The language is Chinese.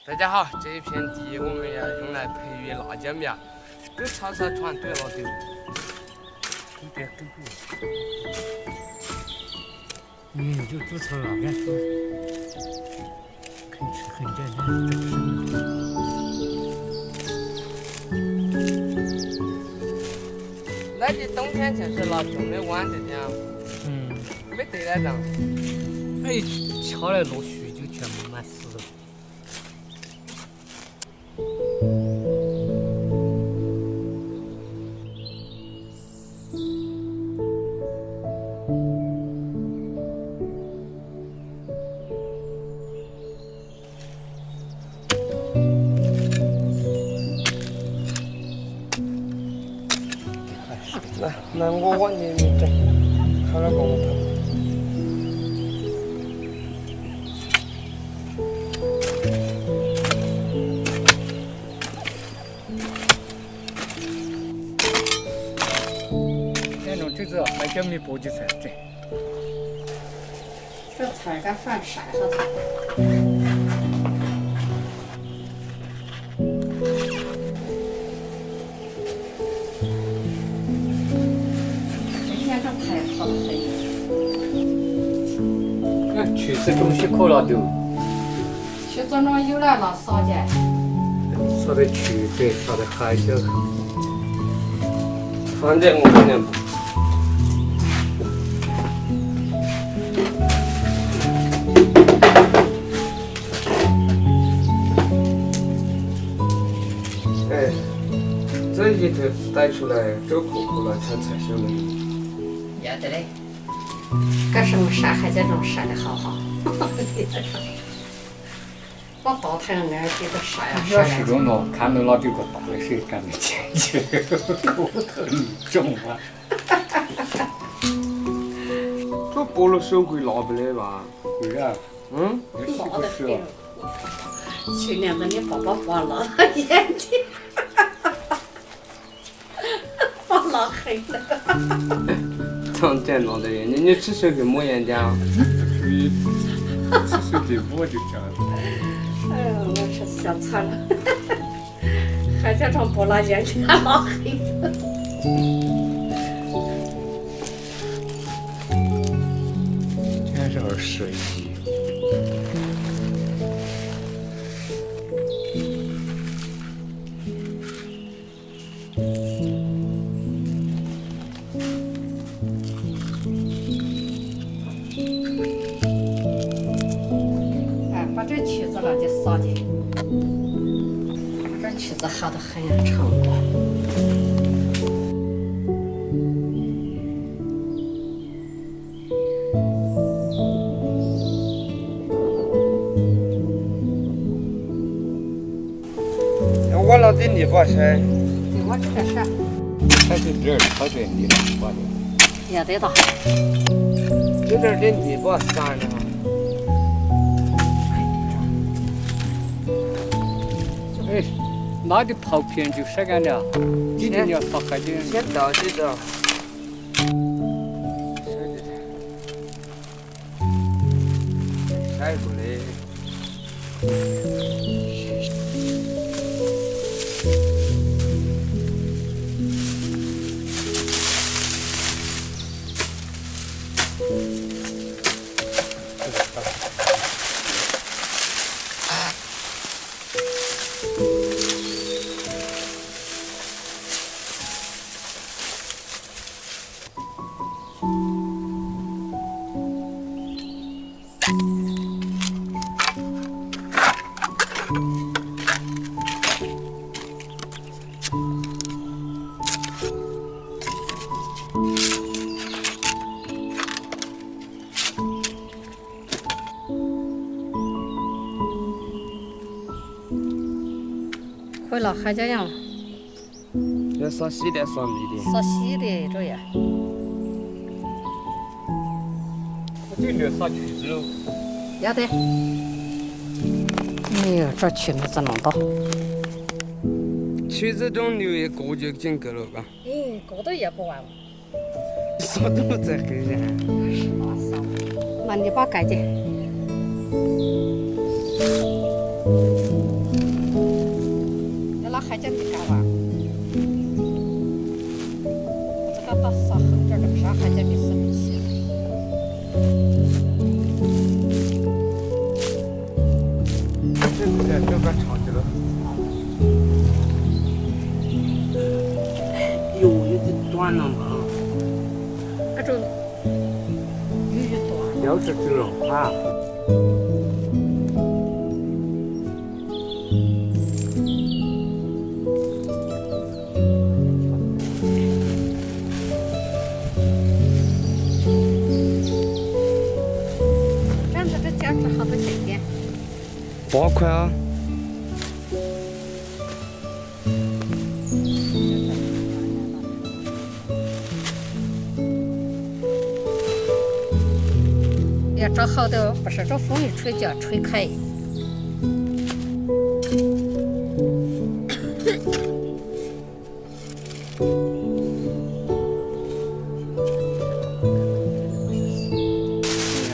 大家好，这一片地我们要用来培育辣椒苗，有超市团队了都。你别等会。就做成了，别说，很吃很简单，真是。那你冬天就是拿种的晚这点，没得那种。那一敲来落雪就全部满死了。来，我往里面整，看那个我头。那种就是还叫没包就才整。这菜跟饭晒上菜。去吃东西可了都，去这种有来了少见。烧的曲子，烧的海椒，反正我今年不。哎，这一头带出来够可口了，炒菜香了。要得嘞，搁什么晒海椒种晒的好好。我到台上那儿给它晒呀晒呀。要是中了，看到那这个大的水干的进去，骨头重啊。这剥了手会辣不嘞吧？会啊，辣得很。去年子你爸爸把辣眼睛，把辣黑了。常见辣的眼睛，你吃手给抹眼睛啊？所以吃手给我就这样。哎呦，我是想惨了，还加上不辣眼睛，还辣黑了。全是21。把这曲子了就撒进，这曲子好得很呀，唱过。我拿点泥巴噻。对我这个是。还是这儿炒点泥巴的。也得的。有点泥巴散了哈。哎，那的刨片就晒干了，一定要撒海点。先倒几倒。晒过嘞。会了海椒样，要撒稀的，撒密的。撒稀的这样。我这里撒曲子喽。要得。哎呦，这曲子怎弄到？曲子中留一个就整够了吧？哎，个都也不完了。啥都在黑噻。是啊，啥？那你把盖紧。还叫你干嘛？这个把撒横点的啥还叫你生不起？这个长的了。有的短了嘛，那种鱼短。要是这种话。这样子这价值好多钱钱8块啊。要找好的，不是这风一吹就要吹开。哎呀，